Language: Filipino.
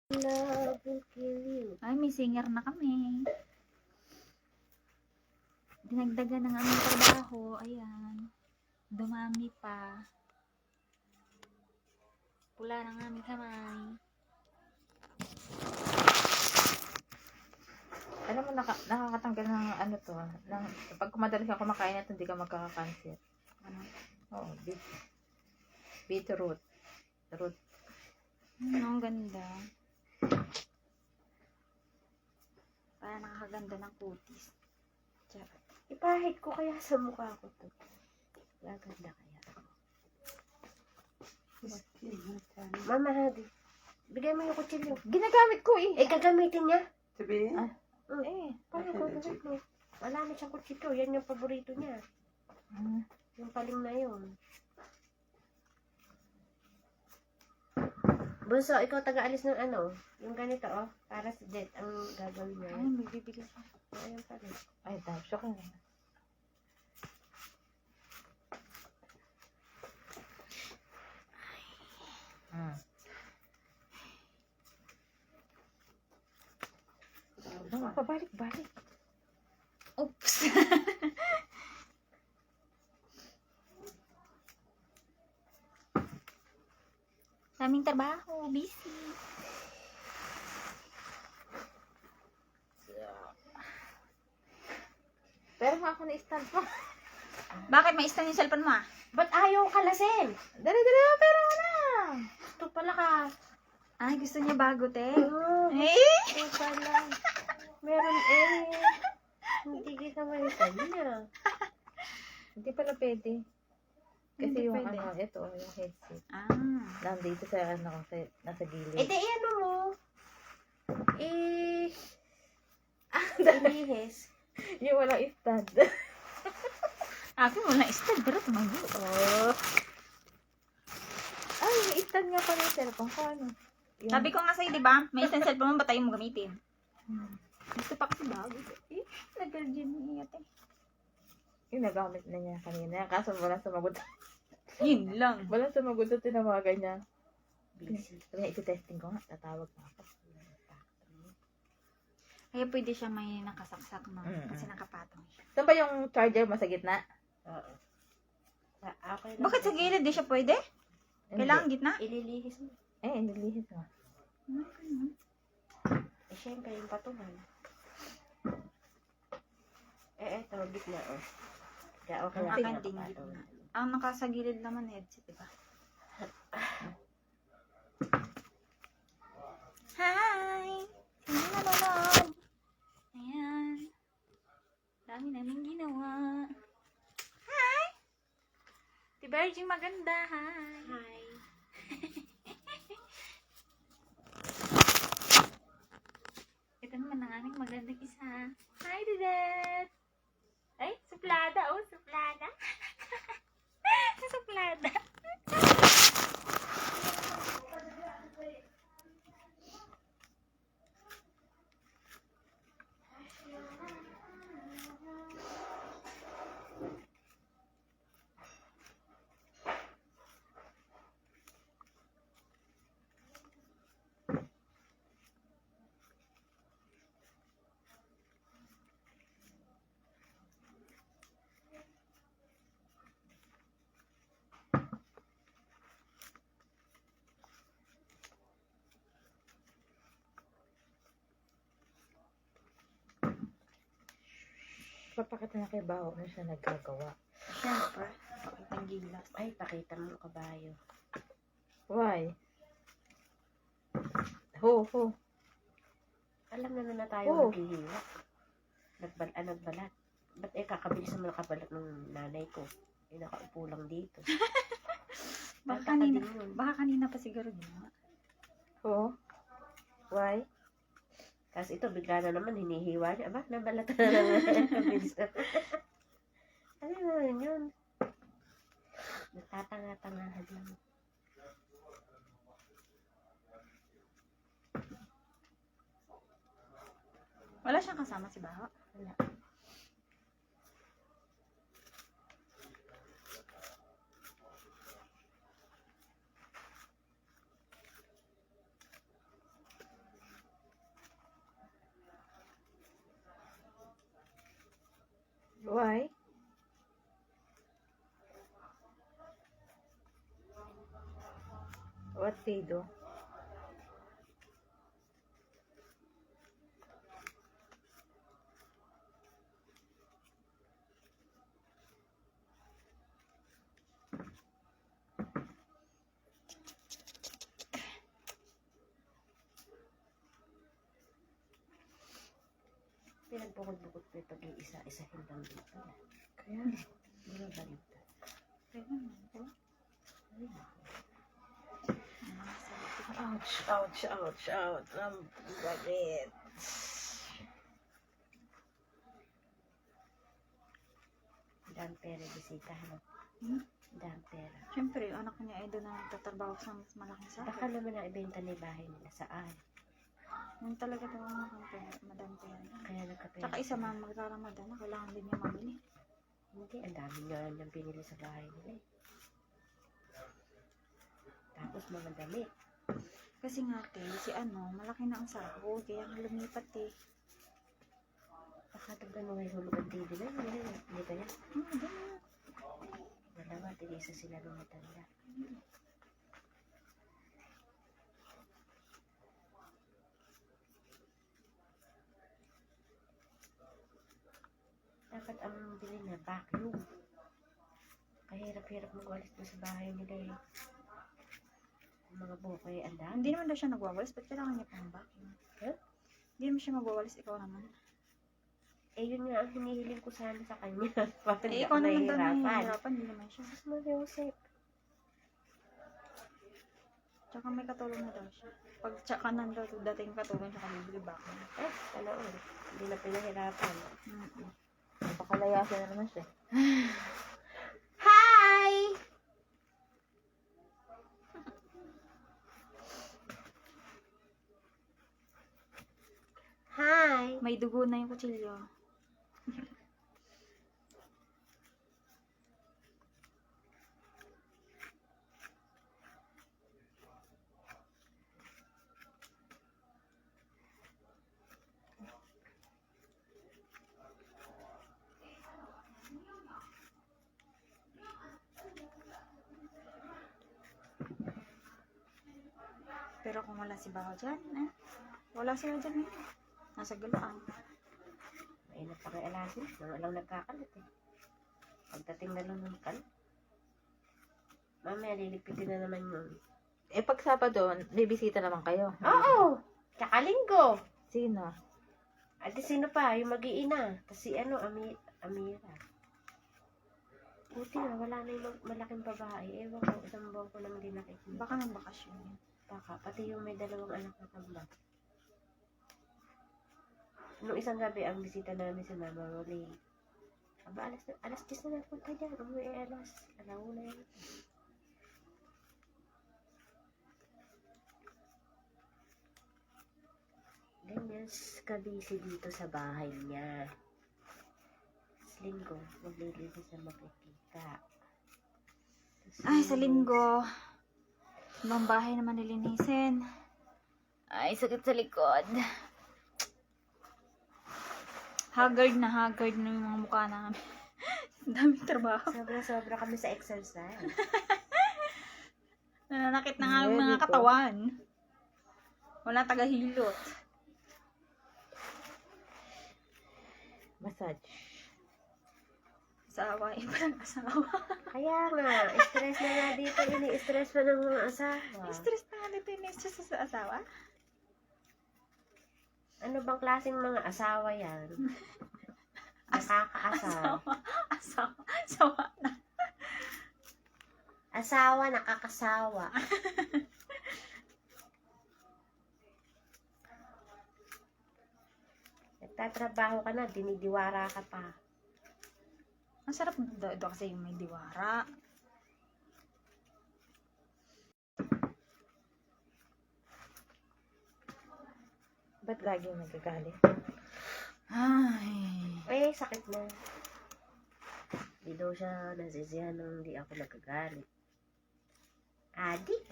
Love will kill you. Ay, may singer na kami. Dinagdagan ng aming trabaho. Ayan. Dumami pa. Pula ng aming kamay. Alam mo, nakakatanggal ng ano to. Pag madalas ka kumakain ito, hindi ka magkakakanser. Ano? Oo, beetroot. Root. Ang ganda. Para nakakaganda ng kutis. Charot. Ipahid ko kaya sa mukha ko to. Gaganda kaya. Mama, hadi. Bigay mo yung kutsilyo. Ginagamit ko eh. Eh, gagamitin niya. Sabihin? Paano gagawin mo? Wala na siyang kutsilyo. Yan yung paborito niya. Yung paling na yun. Bunso, ikaw taga-alis ng ano? Yung ganito, oh. Para si Jet ang gagawin niya. Ay, may bibili siya. Ayan pa rin. Ay, tapos ka na. Pabalik-balik. Oops. Daming trabaho. Busy. Pero ako na-stand pa. Bakit may stand yung cellphone mo ah? Ba't ayaw kalasin? Dali-dali mo, pero na. Ito pala ka. Ay, gusto niya bago, te. Oh, Eh? ito pala. Meron eh. Hindi kita malisan niya. Hindi pala pwede. Kasi Hindi yung pwede. ano, ito, yung headset. Ah. Nandito sa ano, nasa gilid. Eh, di ano mo? Ilihis. Yung walang stand. Akin wala stand, pero tumayo. Oh. Ay, may stand nga pala yung cellphone ko. Ano? Yung... Sabi ko nga sa'yo, di ba? May stand cellphone mo, ba't tayo mo gamitin? Hmm. Gusto pa kasi bago. Eh, nag-virgin niya, te. Yung nagamit na niya kanina. Kaso walang sumagot. Yun lang. Walang sumagot na tinawagan niya. Busy. Sabi niya, iti-testing ko nga. Tatawag na ako. Kaya pwede siya may nakasaksak na. Mm-mm. Kasi nakapatong siya. Saan ba yung charger mo sa gitna? Oo. Okay lang. Bakit sa gilid di siya pwede? Kailangan gitna? Ililihis mo. Nilihis mo. Eh, syempre, yung patungan. Eto, gitna, oh. Kaya okay Ang lang. akin din gitna. Ang nakasagilid naman headset, diba? Hi! Sino nanonood? Ayan. Dami namin ginawa. Hi! Si Virgin maganda, hi! Hi. Ito naman ang aming magandang isa. Hi, Dudette! Ay, suplada, oh, suplada. Suplada. Papakita na kay Baho na siya nagkagawa. Siyempre. Pakitang gilas. Ay, pakita mo ang kabayo. Why? Ho. Alam na tayo Oh. naghihiwa. Nagbalat. Ba't kakabilis naman nakabalat ng nanay ko? Eh, nakaupo lang dito. Baka kanina pa siguro ginawa. Ho? Why? Tapos ito, bigla na naman, hinihiwa niya. Aba, nabalatan na naman. Kabilis na. Ano naman yun? Nagtatanga-tangahan lang. Wala siyang kasama si Baho. Wala. Why? What they do? Pinagbukod-bukod ko ito isa-isahin lang dito. Kaya, Mga balita. kaya naman po. Ay, Ouch, ouch, ouch, ouch. Ang bakit? dami pera bisita. Ano? Hmm? Dami pera. Siyempre, yung anak niya ay doon na nagtatrabaho sa mas malaking sa Baka naman na ibenta na yung bahay nila saan. Yung talaga daw ang madam pera. Kaya nagkapera. Tsaka isa mga magraramadan na kailangan din niya mabili. Hindi, ang dami nga niyang pinili sa bahay nila eh. Tapos mga damit. Kasi nga, te, si ano, malaki na ang sahod, kaya nga lumipat eh. Baka tignan mo ngayon hulog ang TV na. Hindi ba yan? Hindi. Dalawa, tigisa sila ng matanda. Dapat ang bili na vacuum. Kahirap-hirap mag-walis mo sa bahay nila eh. Ang mga buko eh, ang dami. Hindi naman daw siya nagwawalis, ba't kailangan niya pang vacuum? Huh? Hindi naman siya magwawalis, ikaw naman. Eh, yun nga ang hinihiling ko sana sa kanya. Para Eh, hindi ikaw ako naman daw nahihirapan. nahihirapan, hindi naman siya. Mas mag-iusip. Tsaka may katulong na daw siya. Pag tsaka nanda dating katulong, tsaka bibili vacuum. Eh, sana all. Hindi na pinahirapan. Pakalayasin na naman siya. Hi! Hi! May dugo na yung kutsilyo. Pero kung wala si Bao dyan, wala sila dyan eh. Nasa galaan. Mainap pa kay Alasin. Nang alang nagkakalat eh. Pagdating na lang ng kalat. Mamaya lilipitin na naman yun. Eh, pag Sabado, bibisita naman kayo. Oo! Tsaka linggo! Sino? Ate sino pa? Yung mag-iina. Tapos si ano, Amira. Buti nga, wala na yung malaking babae. Ewan ko, isang buwan ko nang di nakikita. Baka nang bakasyon yun. Baka, pati yung may dalawang anak na tambak. Nung isang gabi, ang bisita namin si Mama Rolly. Aba, alas 10 na napunta dyan. Umuwi alauna yan. Ganyan, kabisi dito sa bahay niya. Sa linggo, maglilinis na makikita. Ay, sa linggo. Ibang bahay naman nilinisin. Ay, sakit sa likod. Haggard na yung mga mukha namin. Ang daming trabaho. Sobra-sobra kami sa exercise. Nananakit na nga ang mga katawan. Wala tagahilot. Massage. Asawa, iba ng asawa. Kaya nga, stress na nga dito. Ini-stress pa ng mga asawa. Stress na nga dito yung stress sa asawa. Ano bang klaseng mga asawa yan? Nakakaasawa. Asawa na. Asawa, nakakasawa. Nagtatrabaho ka na, dinidiwara ka pa. Ang sarap doon kasi yung may diwara. Ba't lagi yung nagagalit? Ay. Eh, sakit na. Di daw siya nasisiyahan nung hindi ako nagagalit. Adik!